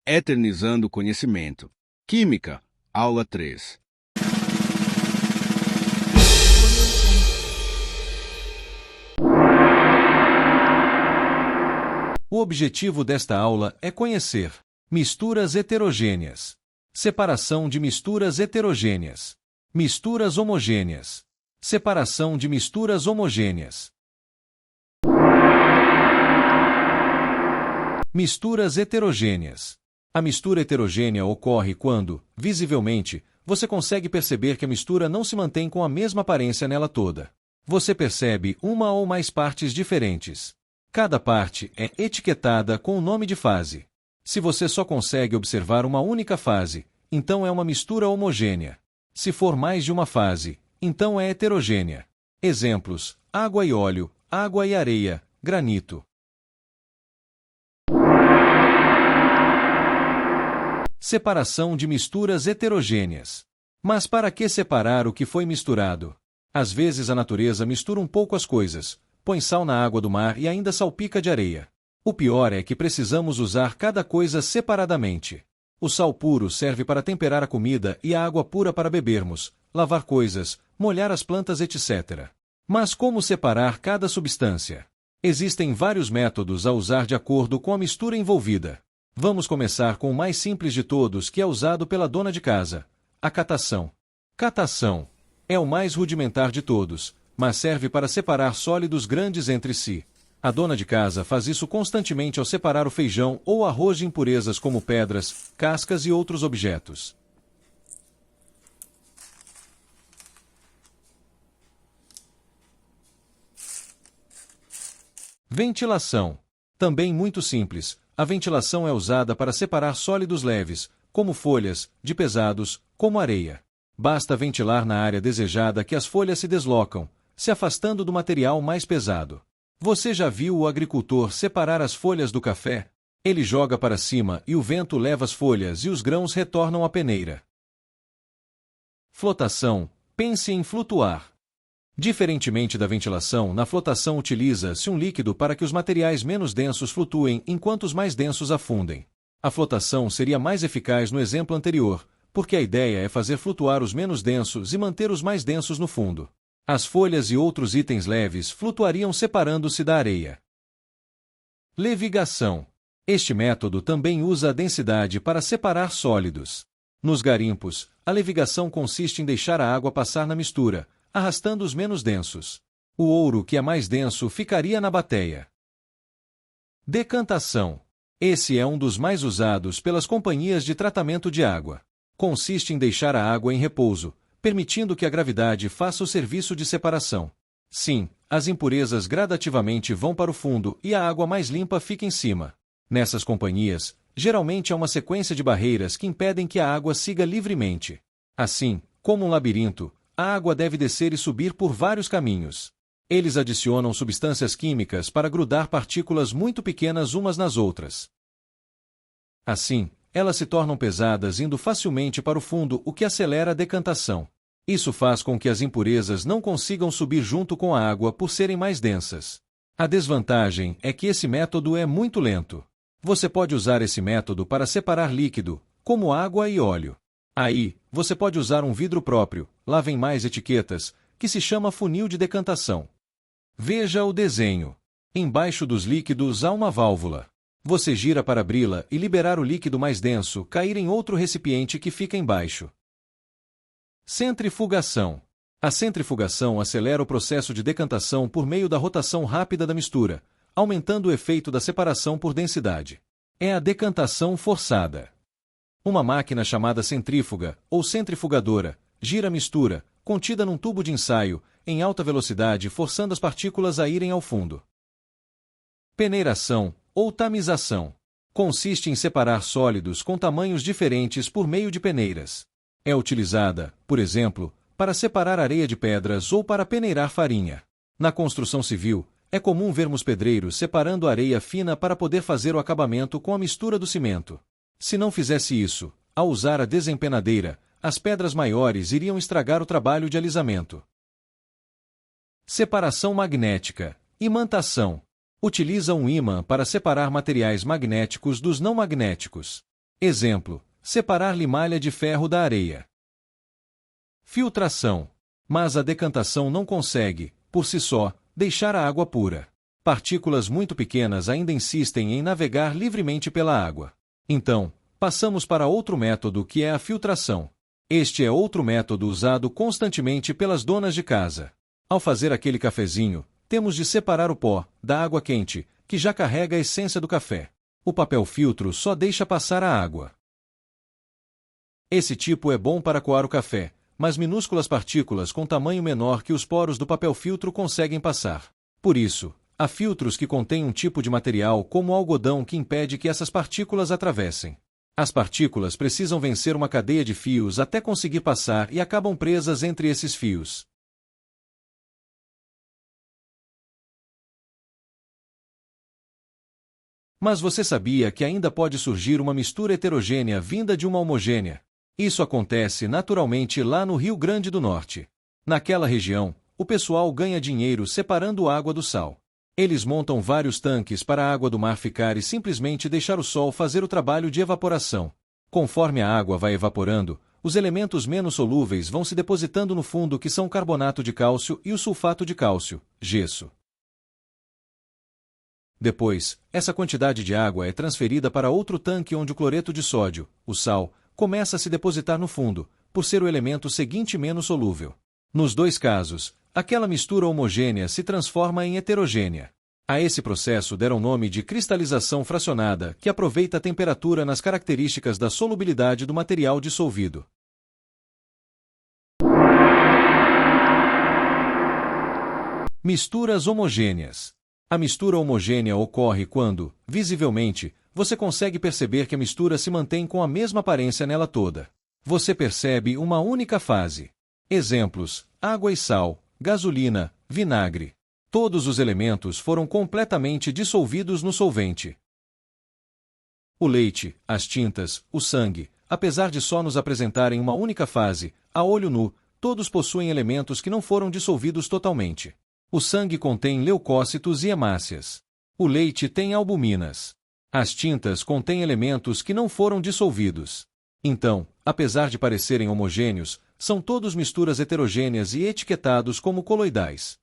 Eternizando o conhecimento. Química, aula 3. O objetivo desta aula é conhecer misturas heterogêneas, separação de misturas heterogêneas, misturas homogêneas, separação de misturas homogêneas. Misturas heterogêneas. A mistura heterogênea ocorre quando, visivelmente, você consegue perceber que a mistura não se mantém com a mesma aparência nela toda. Você percebe uma ou mais partes diferentes. Cada parte é etiquetada com o nome de fase. Se você só consegue observar uma única fase, então é uma mistura homogênea. Se for mais de uma fase, então é heterogênea. Exemplos: água e óleo, água e areia, granito. Separação de misturas heterogêneas. Mas para que separar o que foi misturado? Às vezes a natureza mistura um pouco as coisas, põe sal na água do mar e ainda salpica de areia. O pior é que precisamos usar cada coisa separadamente. O sal puro serve para temperar a comida e a água pura para bebermos, lavar coisas, molhar as plantas, etc. Mas como separar cada substância? Existem vários métodos a usar de acordo com a mistura envolvida. Vamos começar com o mais simples de todos, que é usado pela dona de casa: a catação. Catação é o mais rudimentar de todos, mas serve para separar sólidos grandes entre si. A dona de casa faz isso constantemente ao separar o feijão ou arroz de impurezas como pedras, cascas e outros objetos. Ventilação. Também muito simples. A ventilação é usada para separar sólidos leves, como folhas, de pesados, como areia. Basta ventilar na área desejada que as folhas se deslocam, se afastando do material mais pesado. Você já viu o agricultor separar as folhas do café? Ele joga para cima e o vento leva as folhas e os grãos retornam à peneira. Flotação. Pense em flutuar. Diferentemente da ventilação, na flotação utiliza-se um líquido para que os materiais menos densos flutuem enquanto os mais densos afundem. A flotação seria mais eficaz no exemplo anterior, porque a ideia é fazer flutuar os menos densos e manter os mais densos no fundo. As folhas e outros itens leves flutuariam separando-se da areia. Levigação. Este método também usa a densidade para separar sólidos. Nos garimpos, a levigação consiste em deixar a água passar na mistura, arrastando os menos densos. O ouro, que é mais denso, ficaria na bateia. Decantação. Esse é um dos mais usados pelas companhias de tratamento de água. Consiste em deixar a água em repouso, permitindo que a gravidade faça o serviço de separação. Sim, as impurezas gradativamente vão para o fundo e a água mais limpa fica em cima. Nessas companhias, geralmente há uma sequência de barreiras que impedem que a água siga livremente. Assim, como um labirinto, a água deve descer e subir por vários caminhos. Eles adicionam substâncias químicas para grudar partículas muito pequenas umas nas outras. Assim, elas se tornam pesadas indo facilmente para o fundo, o que acelera a decantação. Isso faz com que as impurezas não consigam subir junto com a água por serem mais densas. A desvantagem é que esse método é muito lento. Você pode usar esse método para separar líquido, como água e óleo. Aí, você pode usar um vidro próprio, lá vem mais etiquetas, que se chama funil de decantação. Veja o desenho. Embaixo dos líquidos há uma válvula. Você gira para abri-la e liberar o líquido mais denso cair em outro recipiente que fica embaixo. Centrifugação. A centrifugação acelera o processo de decantação por meio da rotação rápida da mistura, aumentando o efeito da separação por densidade. É a decantação forçada. Uma máquina chamada centrífuga, ou centrifugadora, gira a mistura, contida num tubo de ensaio, em alta velocidade, forçando as partículas a irem ao fundo. Peneiração, ou tamização. Consiste em separar sólidos com tamanhos diferentes por meio de peneiras. É utilizada, por exemplo, para separar areia de pedras ou para peneirar farinha. Na construção civil, é comum vermos pedreiros separando a areia fina para poder fazer o acabamento com a mistura do cimento. Se não fizesse isso, ao usar a desempenadeira, as pedras maiores iriam estragar o trabalho de alisamento. Separação magnética. Imantação. Utiliza um ímã para separar materiais magnéticos dos não magnéticos. Exemplo: separar limalha de ferro da areia. Filtração. Mas a decantação não consegue, por si só, deixar a água pura. Partículas muito pequenas ainda insistem em navegar livremente pela água. Então, passamos para outro método que é a filtração. Este é outro método usado constantemente pelas donas de casa. Ao fazer aquele cafezinho, temos de separar o pó da água quente, que já carrega a essência do café. O papel filtro só deixa passar a água. Esse tipo é bom para coar o café, mas minúsculas partículas com tamanho menor que os poros do papel filtro conseguem passar. Por isso, há filtros que contêm um tipo de material como o algodão que impede que essas partículas atravessem. As partículas precisam vencer uma cadeia de fios até conseguir passar e acabam presas entre esses fios. Mas você sabia que ainda pode surgir uma mistura heterogênea vinda de uma homogênea? Isso acontece naturalmente lá no Rio Grande do Norte. Naquela região, o pessoal ganha dinheiro separando água do sal. Eles montam vários tanques para a água do mar ficar e simplesmente deixar o sol fazer o trabalho de evaporação. Conforme a água vai evaporando, os elementos menos solúveis vão se depositando no fundo, que são o carbonato de cálcio e o sulfato de cálcio, gesso. Depois, essa quantidade de água é transferida para outro tanque onde o cloreto de sódio, o sal, começa a se depositar no fundo, por ser o elemento seguinte menos solúvel. Nos dois casos, aquela mistura homogênea se transforma em heterogênea. A esse processo deram o nome de cristalização fracionada, que aproveita a temperatura nas características da solubilidade do material dissolvido. Misturas homogêneas. A mistura homogênea ocorre quando, visivelmente, você consegue perceber que a mistura se mantém com a mesma aparência nela toda. Você percebe uma única fase. Exemplos: água e sal, gasolina, vinagre. Todos os elementos foram completamente dissolvidos no solvente. O leite, as tintas, o sangue, apesar de só nos apresentarem uma única fase, a olho nu, todos possuem elementos que não foram dissolvidos totalmente. O sangue contém leucócitos e hemácias. O leite tem albuminas. As tintas contêm elementos que não foram dissolvidos. Então, apesar de parecerem homogêneos, são todos misturas heterogêneas e etiquetados como coloidais.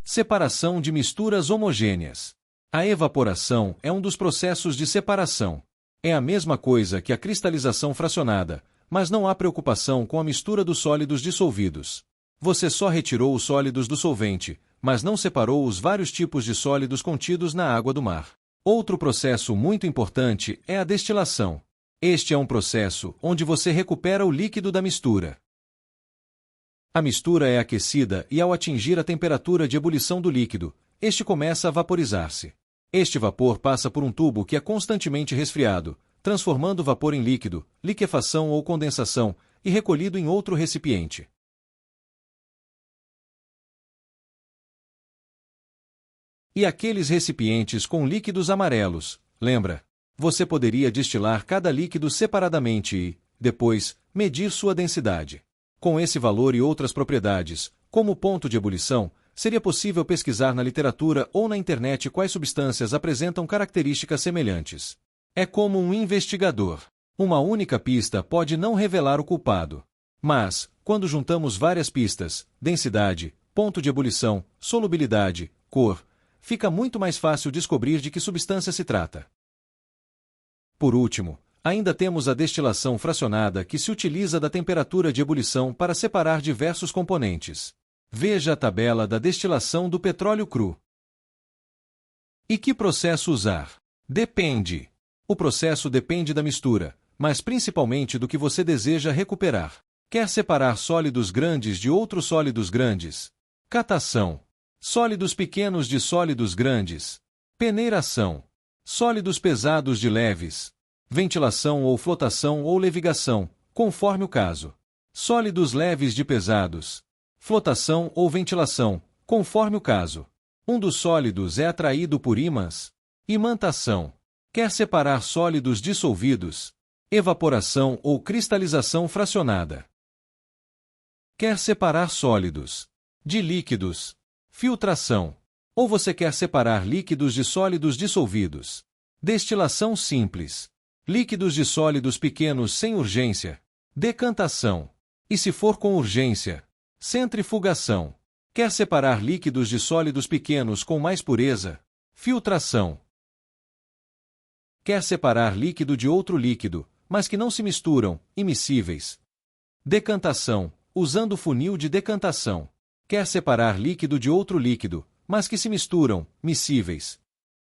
Separação de misturas homogêneas. A evaporação é um dos processos de separação. É a mesma coisa que a cristalização fracionada, mas não há preocupação com a mistura dos sólidos dissolvidos. Você só retirou os sólidos do solvente, mas não separou os vários tipos de sólidos contidos na água do mar. Outro processo muito importante é a destilação. Este é um processo onde você recupera o líquido da mistura. A mistura é aquecida e, ao atingir a temperatura de ebulição do líquido, este começa a vaporizar-se. Este vapor passa por um tubo que é constantemente resfriado, transformando o vapor em líquido, liquefação ou condensação, e recolhido em outro recipiente. E aqueles recipientes com líquidos amarelos, lembra? Você poderia destilar cada líquido separadamente e, depois, medir sua densidade. Com esse valor e outras propriedades, como o ponto de ebulição, seria possível pesquisar na literatura ou na internet quais substâncias apresentam características semelhantes. É como um investigador. Uma única pista pode não revelar o culpado. Mas, quando juntamos várias pistas, densidade, ponto de ebulição, solubilidade, cor, fica muito mais fácil descobrir de que substância se trata. Por último, ainda temos a destilação fracionada, que se utiliza da temperatura de ebulição para separar diversos componentes. Veja a tabela da destilação do petróleo cru. E que processo usar? Depende. O processo depende da mistura, mas principalmente do que você deseja recuperar. Quer separar sólidos grandes de outros sólidos grandes? Catação. Sólidos pequenos de sólidos grandes. Peneiração. Sólidos pesados de leves. Ventilação ou flotação ou levigação, conforme o caso. Sólidos leves de pesados. Flotação ou ventilação, conforme o caso. Um dos sólidos é atraído por ímãs. Imantação. Quer separar sólidos dissolvidos? Evaporação ou cristalização fracionada. Quer separar sólidos de líquidos? Filtração. Ou você quer separar líquidos de sólidos dissolvidos? Destilação simples. Líquidos de sólidos pequenos sem urgência. Decantação. E se for com urgência? Centrifugação. Quer separar líquidos de sólidos pequenos com mais pureza? Filtração. Quer separar líquido de outro líquido, mas que não se misturam, immiscíveis? Decantação, usando funil de decantação. Quer separar líquido de outro líquido, mas que se misturam, miscíveis?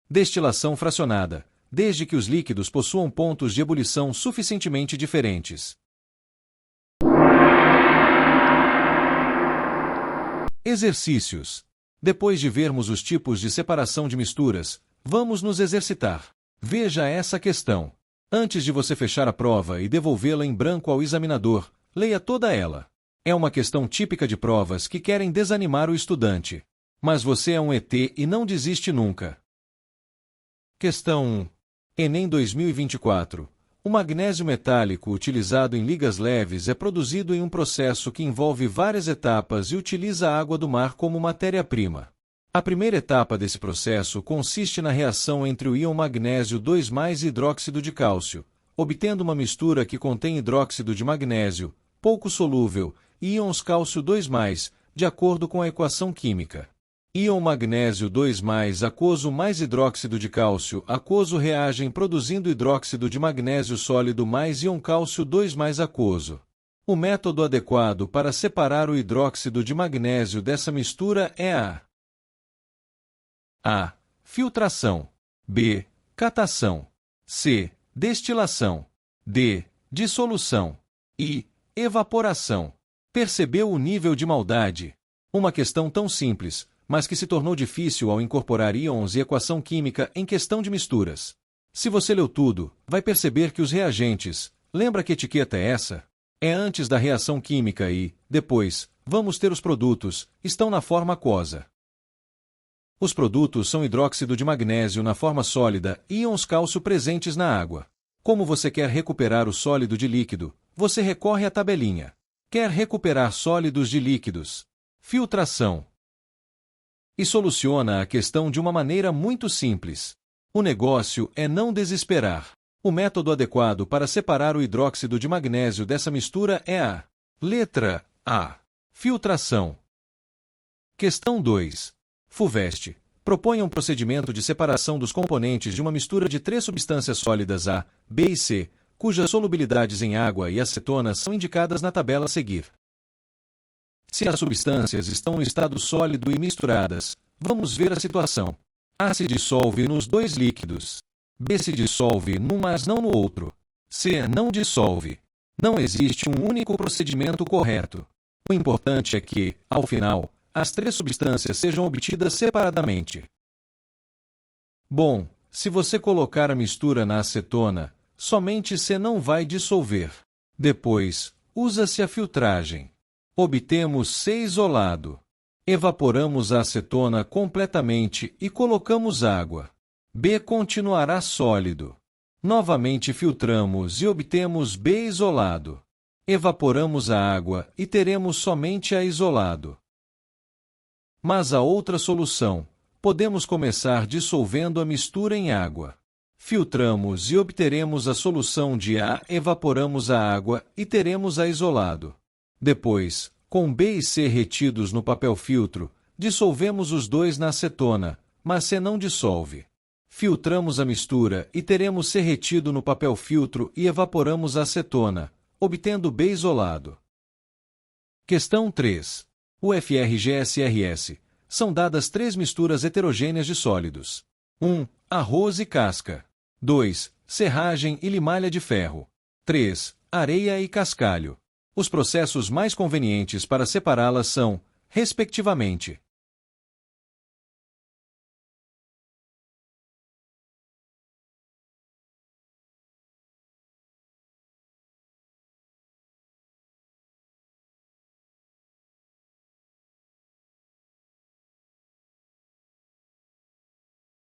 Destilação fracionada, desde que os líquidos possuam pontos de ebulição suficientemente diferentes. Exercícios. Depois de vermos os tipos de separação de misturas, vamos nos exercitar. Veja essa questão. Antes de você fechar a prova e devolvê-la em branco ao examinador, leia toda ela. É uma questão típica de provas que querem desanimar o estudante. Mas você é um ET e não desiste nunca. Questão 1. Enem 2024. O magnésio metálico utilizado em ligas leves é produzido em um processo que envolve várias etapas e utiliza a água do mar como matéria-prima. A primeira etapa desse processo consiste na reação entre o íon magnésio 2+ e hidróxido de cálcio, obtendo uma mistura que contém hidróxido de magnésio, pouco solúvel, e íons cálcio 2+, de acordo com a equação química. Íon magnésio 2+ aquoso mais hidróxido de cálcio aquoso reagem produzindo hidróxido de magnésio sólido mais íon cálcio 2+ aquoso. O método adequado para separar o hidróxido de magnésio dessa mistura é A. Filtração. B. Catação. C. Destilação. D. Dissolução. E. Evaporação. Percebeu o nível de maldade? Uma questão tão simples, mas que se tornou difícil ao incorporar íons e equação química em questão de misturas. Se você leu tudo, vai perceber que os reagentes, lembra que etiqueta é essa? É antes da reação química e, depois, vamos ter os produtos, estão na forma aquosa. Os produtos são hidróxido de magnésio na forma sólida e íons cálcio presentes na água. Como você quer recuperar o sólido de líquido, você recorre à tabelinha. Quer recuperar sólidos de líquidos? Filtração. E soluciona a questão de uma maneira muito simples. O negócio é não desesperar. O método adequado para separar o hidróxido de magnésio dessa mistura é a letra A. Filtração. Questão 2. FUVEST. Proponha um procedimento de separação dos componentes de uma mistura de 3 substâncias sólidas A, B e C, cujas solubilidades em água e acetona são indicadas na tabela a seguir. Se as substâncias estão em estado sólido e misturadas, vamos ver a situação. A se dissolve nos 2 líquidos. B se dissolve num, mas não no outro. C não dissolve. Não existe um único procedimento correto. O importante é que, ao final, as 3 substâncias sejam obtidas separadamente. Bom, se você colocar a mistura na acetona, somente C não vai dissolver. Depois, usa-se a filtragem. Obtemos C isolado. Evaporamos a acetona completamente e colocamos água. B continuará sólido. Novamente filtramos e obtemos B isolado. Evaporamos a água e teremos somente A isolado. Mas a outra solução, podemos começar dissolvendo a mistura em água. Filtramos e obteremos a solução de A, evaporamos a água e teremos A isolado. Depois, com B e C retidos no papel filtro, dissolvemos os 2 na acetona, mas C não dissolve. Filtramos a mistura e teremos C retido no papel filtro e evaporamos a acetona, obtendo B isolado. Questão 3. UFRGS-RS. São dadas 3 misturas heterogêneas de sólidos. 1. Arroz e casca. 2. Serragem e limalha de ferro. 3. Areia e cascalho. Os processos mais convenientes para separá-las são, respectivamente,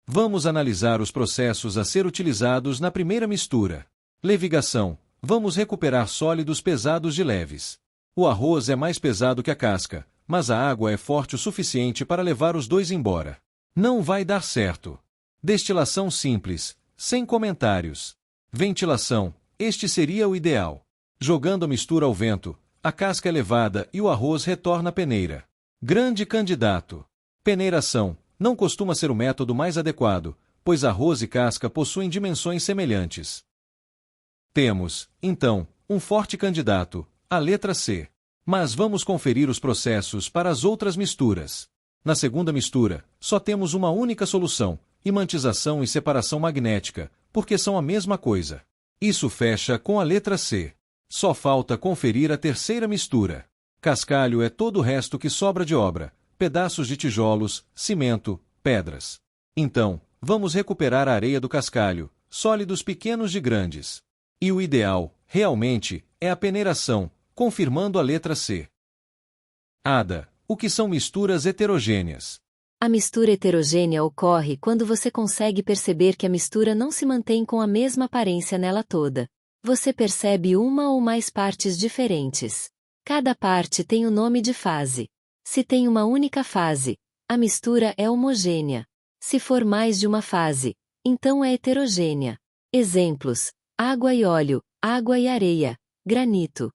vamos analisar os processos a ser utilizados na primeira mistura. Levigação. Vamos recuperar sólidos pesados de leves. O arroz é mais pesado que a casca, mas a água é forte o suficiente para levar os 2 embora. Não vai dar certo. Destilação simples, sem comentários. Ventilação, este seria o ideal. Jogando a mistura ao vento, a casca é levada e o arroz retorna à peneira. Grande candidato. Peneiração, não costuma ser o método mais adequado, pois arroz e casca possuem dimensões semelhantes. Temos, então, um forte candidato, a letra C. Mas vamos conferir os processos para as outras misturas. Na segunda mistura, só temos uma única solução, imantização e separação magnética, porque são a mesma coisa. Isso fecha com a letra C. Só falta conferir a terceira mistura. Cascalho é todo o resto que sobra de obra, pedaços de tijolos, cimento, pedras. Então, vamos recuperar a areia do cascalho, sólidos pequenos de grandes. E o ideal, realmente, é a peneiração, confirmando a letra C. Ada, o que são misturas heterogêneas? A mistura heterogênea ocorre quando você consegue perceber que a mistura não se mantém com a mesma aparência nela toda. Você percebe uma ou mais partes diferentes. Cada parte tem o nome de fase. Se tem uma única fase, a mistura é homogênea. Se for mais de uma fase, então é heterogênea. Exemplos: água e óleo, água e areia, granito.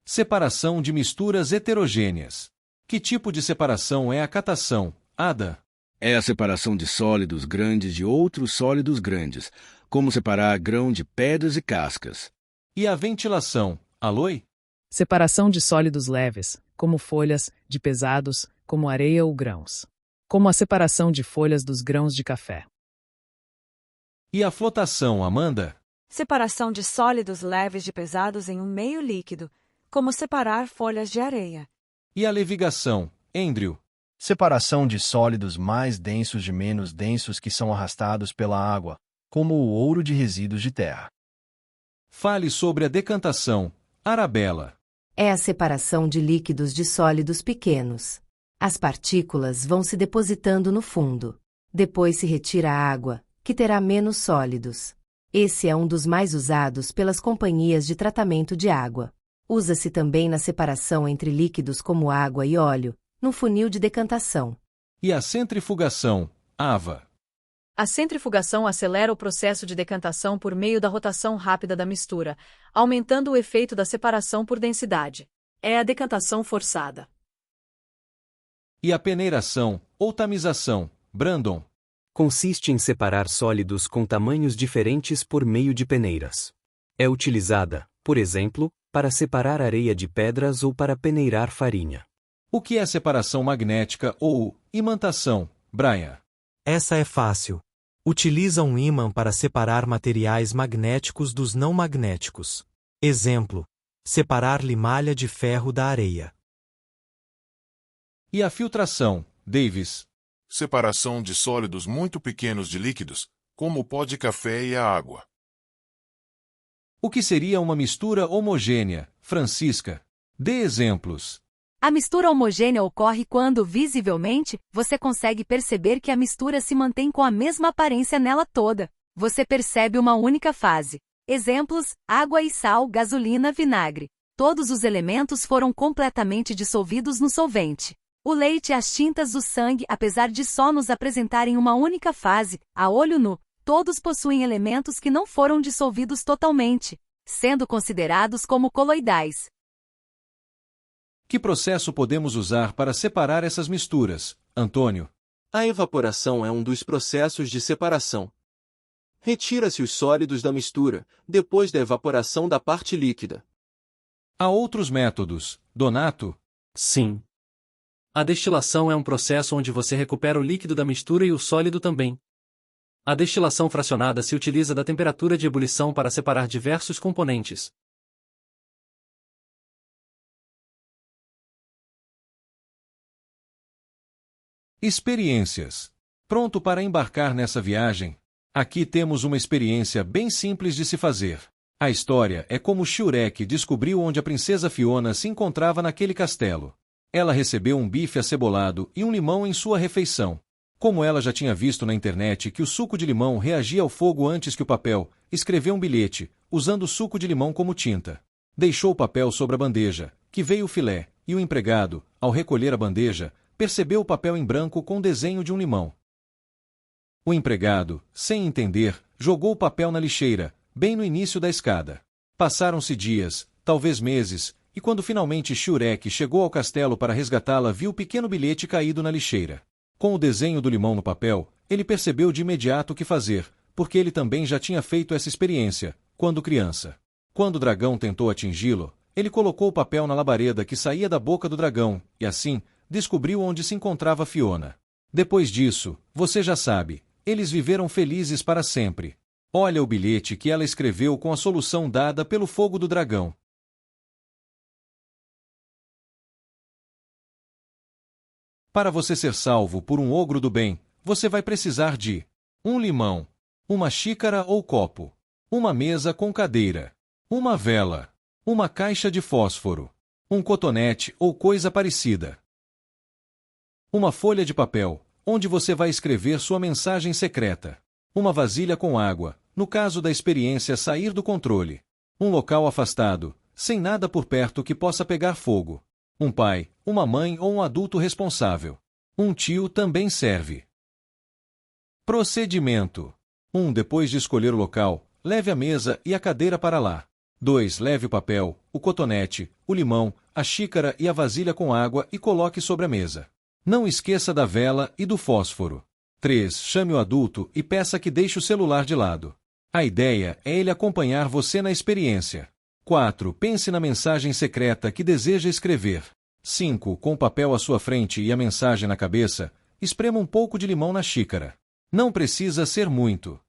Separação de misturas heterogêneas. Que tipo de separação é a catação, Ada? É a separação de sólidos grandes de outros sólidos grandes, como separar grão de pedras e cascas. E a ventilação, Aloy? Separação de sólidos leves, como folhas, de pesados, como areia ou grãos. Como a separação de folhas dos grãos de café. E a flotação, Amanda? Separação de sólidos leves de pesados em um meio líquido, como separar folhas de areia. E a levigação, Andrew? Separação de sólidos mais densos de menos densos que são arrastados pela água, como o ouro de resíduos de terra. Fale sobre a decantação, Arabella. É a separação de líquidos de sólidos pequenos. As partículas vão se depositando no fundo. Depois se retira a água, que terá menos sólidos. Esse é um dos mais usados pelas companhias de tratamento de água. Usa-se também na separação entre líquidos como água e óleo, no funil de decantação. E a centrifugação, Ava? A centrifugação acelera o processo de decantação por meio da rotação rápida da mistura, aumentando o efeito da separação por densidade. É a decantação forçada. E a peneiração, ou tamização, Brandon? Consiste em separar sólidos com tamanhos diferentes por meio de peneiras. É utilizada, por exemplo, para separar areia de pedras ou para peneirar farinha. O que é separação magnética ou imantação, Brian? Essa é fácil. Utiliza um ímã para separar materiais magnéticos dos não magnéticos. Exemplo: separar limalha de ferro da areia. E a filtração, Davis? Separação de sólidos muito pequenos de líquidos, como o pó de café e a água. O que seria uma mistura homogênea, Francisca? Dê exemplos. A mistura homogênea ocorre quando, visivelmente, você consegue perceber que a mistura se mantém com a mesma aparência nela toda. Você percebe uma única fase. Exemplos: água e sal, gasolina, vinagre. Todos os elementos foram completamente dissolvidos no solvente. O leite e as tintas do sangue, apesar de só nos apresentarem uma única fase, a olho nu, todos possuem elementos que não foram dissolvidos totalmente, sendo considerados como coloidais. Que processo podemos usar para separar essas misturas, Antônio? A evaporação é um dos processos de separação. Retira-se os sólidos da mistura, depois da evaporação da parte líquida. Há outros métodos, Donato? Sim. A destilação é um processo onde você recupera o líquido da mistura e o sólido também. A destilação fracionada se utiliza da temperatura de ebulição para separar diversos componentes. Experiências. Pronto para embarcar nessa viagem? Aqui temos uma experiência bem simples de se fazer. A história é como Shurek descobriu onde a princesa Fiona se encontrava naquele castelo. Ela recebeu um bife acebolado e um limão em sua refeição. Como ela já tinha visto na internet que o suco de limão reagia ao fogo antes que o papel, escreveu um bilhete, usando o suco de limão como tinta. Deixou o papel sobre a bandeja, que veio o filé, e o empregado, ao recolher a bandeja, percebeu o papel em branco com desenho de um limão. O empregado, sem entender, jogou o papel na lixeira, bem no início da escada. Passaram-se dias, talvez meses, e quando finalmente Shurek chegou ao castelo para resgatá-la, viu o pequeno bilhete caído na lixeira. Com o desenho do limão no papel, ele percebeu de imediato o que fazer, porque ele também já tinha feito essa experiência, quando criança. Quando o dragão tentou atingi-lo, ele colocou o papel na labareda que saía da boca do dragão, e assim, descobriu onde se encontrava Fiona. Depois disso, você já sabe, eles viveram felizes para sempre. Olha o bilhete que ela escreveu com a solução dada pelo fogo do dragão. Para você ser salvo por um ogro do bem, você vai precisar de um limão, uma xícara ou copo, uma mesa com cadeira, uma vela, uma caixa de fósforo, um cotonete ou coisa parecida, uma folha de papel, onde você vai escrever sua mensagem secreta, uma vasilha com água, no caso da experiência sair do controle, um local afastado, sem nada por perto que possa pegar fogo, um pai, uma mãe ou um adulto responsável. Um tio também serve. Procedimento: 1. Depois de escolher o local, leve a mesa e a cadeira para lá. 2. Leve o papel, o cotonete, o limão, a xícara e a vasilha com água e coloque sobre a mesa. Não esqueça da vela e do fósforo. 3. Chame o adulto e peça que deixe o celular de lado. A ideia é ele acompanhar você na experiência. 4. Pense na mensagem secreta que deseja escrever. 5. Com o papel à sua frente e a mensagem na cabeça, esprema um pouco de limão na xícara. Não precisa ser muito.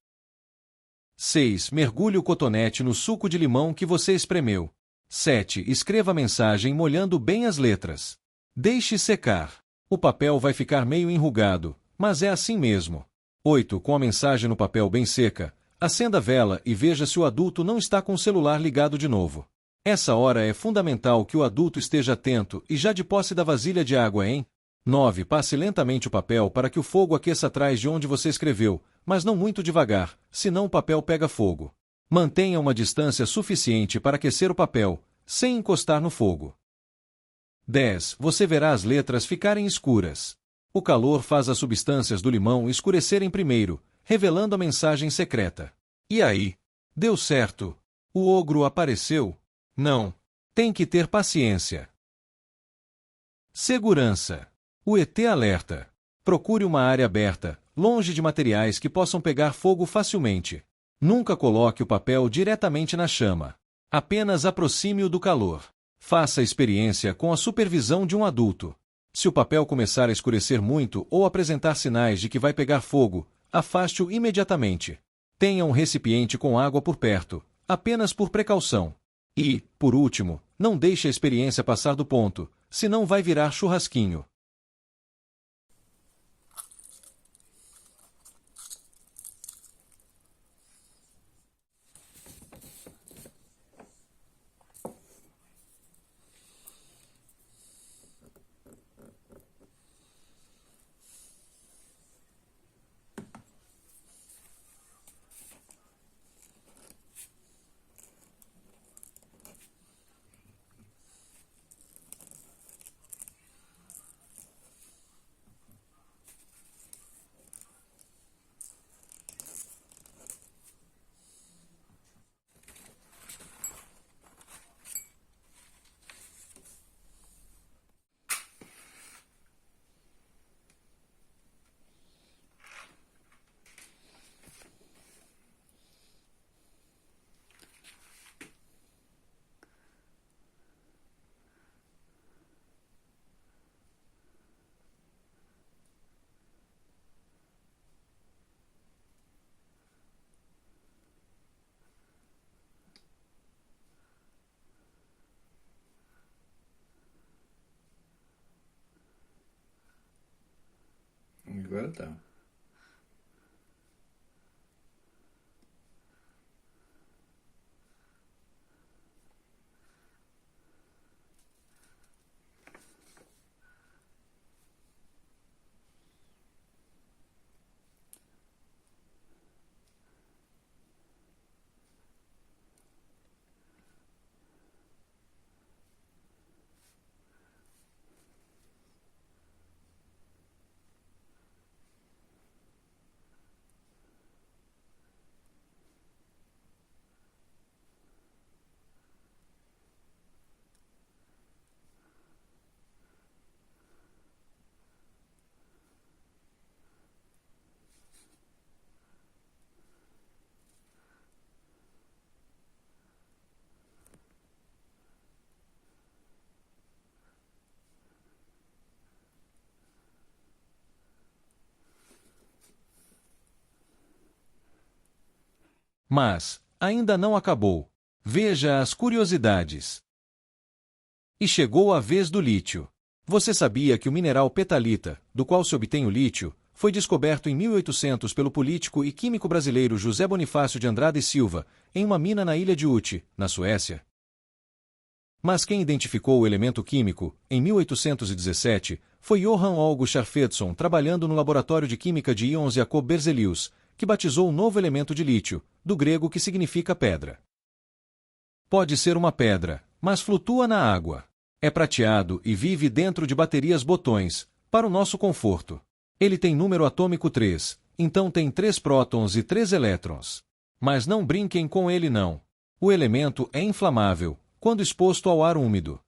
6. Mergulhe o cotonete no suco de limão que você espremeu. 7. Escreva a mensagem molhando bem as letras. Deixe secar. O papel vai ficar meio enrugado, mas é assim mesmo. 8. Com a mensagem no papel bem seca, acenda a vela e veja se o adulto não está com o celular ligado de novo. Essa hora é fundamental que o adulto esteja atento e já de posse da vasilha de água, hein? 9. Passe lentamente o papel para que o fogo aqueça atrás de onde você escreveu, mas não muito devagar, senão o papel pega fogo. Mantenha uma distância suficiente para aquecer o papel, sem encostar no fogo. 10. Você verá as letras ficarem escuras. O calor faz as substâncias do limão escurecerem primeiro, revelando a mensagem secreta. E aí? Deu certo? O ogro apareceu? Não. Tem que ter paciência. Segurança. O ET alerta. Procure uma área aberta, longe de materiais que possam pegar fogo facilmente. Nunca coloque o papel diretamente na chama. Apenas aproxime-o do calor. Faça a experiência com a supervisão de um adulto. Se o papel começar a escurecer muito ou apresentar sinais de que vai pegar fogo, afaste-o imediatamente. Tenha um recipiente com água por perto, apenas por precaução. E, por último, não deixe a experiência passar do ponto, senão vai virar churrasquinho. Agora tá. Mas, ainda não acabou. Veja as curiosidades. E chegou a vez do lítio. Você sabia que o mineral petalita, do qual se obtém o lítio, foi descoberto em 1800 pelo político e químico brasileiro José Bonifácio de Andrade e Silva, em uma mina na ilha de Uti, na Suécia? Mas quem identificou o elemento químico, em 1817, foi Johann August Arfvedson, trabalhando no laboratório de química de íons Jacob Berzelius, que batizou o novo elemento de lítio, do grego que significa pedra. Pode ser uma pedra, mas flutua na água. É prateado e vive dentro de baterias botões, para o nosso conforto. Ele tem número atômico 3, então tem 3 prótons e 3 elétrons. Mas não brinquem com ele não. O elemento é inflamável, quando exposto ao ar úmido.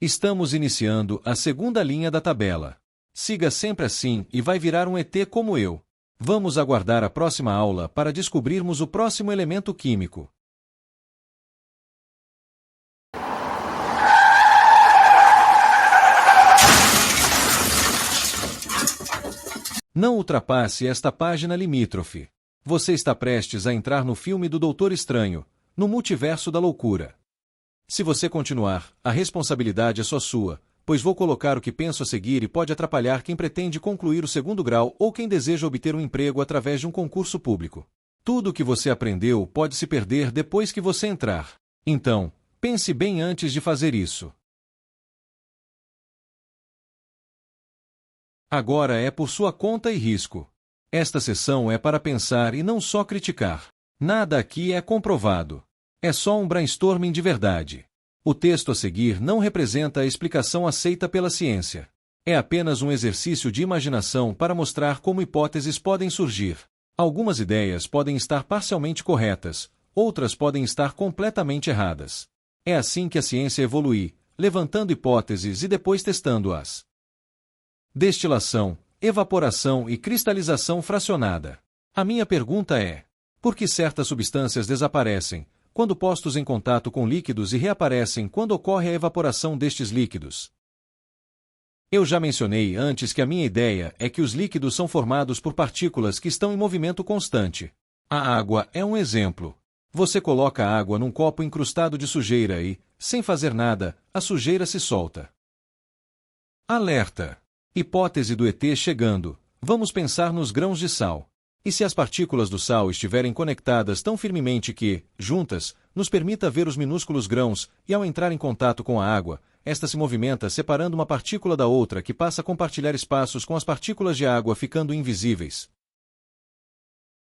Estamos iniciando a segunda linha da tabela. Siga sempre assim e vai virar um ET como eu. Vamos aguardar a próxima aula para descobrirmos o próximo elemento químico. Não ultrapasse esta página limítrofe. Você está prestes a entrar no filme do Doutor Estranho, no multiverso da loucura. Se você continuar, a responsabilidade é só sua, pois vou colocar o que penso a seguir e pode atrapalhar quem pretende concluir o 2º grau ou quem deseja obter um emprego através de um concurso público. Tudo o que você aprendeu pode se perder depois que você entrar. Então, pense bem antes de fazer isso. Agora é por sua conta e risco. Esta sessão é para pensar e não só criticar. Nada aqui é comprovado. É só um brainstorming de verdade. O texto a seguir não representa a explicação aceita pela ciência. É apenas um exercício de imaginação para mostrar como hipóteses podem surgir. Algumas ideias podem estar parcialmente corretas, outras podem estar completamente erradas. É assim que a ciência evolui, levantando hipóteses e depois testando-as. Destilação, evaporação e cristalização fracionada. A minha pergunta é: por que certas substâncias desaparecem quando postos em contato com líquidos e reaparecem quando ocorre a evaporação destes líquidos? Eu já mencionei antes que a minha ideia é que os líquidos são formados por partículas que estão em movimento constante. A água é um exemplo. Você coloca a água num copo incrustado de sujeira e, sem fazer nada, a sujeira se solta. Alerta! Hipótese do ET chegando. Vamos pensar nos grãos de sal. E se as partículas do sal estiverem conectadas tão firmemente que, juntas, nos permita ver os minúsculos grãos, e ao entrar em contato com a água, esta se movimenta separando uma partícula da outra que passa a compartilhar espaços com as partículas de água ficando invisíveis?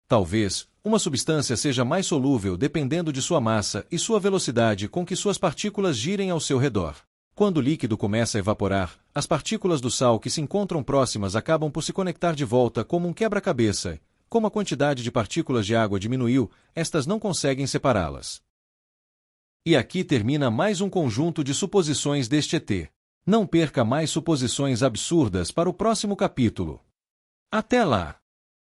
Talvez, uma substância seja mais solúvel dependendo de sua massa e sua velocidade com que suas partículas girem ao seu redor. Quando o líquido começa a evaporar, as partículas do sal que se encontram próximas acabam por se conectar de volta como um quebra-cabeça. Como a quantidade de partículas de água diminuiu, estas não conseguem separá-las. E aqui termina mais um conjunto de suposições deste ET. Não perca mais suposições absurdas para o próximo capítulo. Até lá!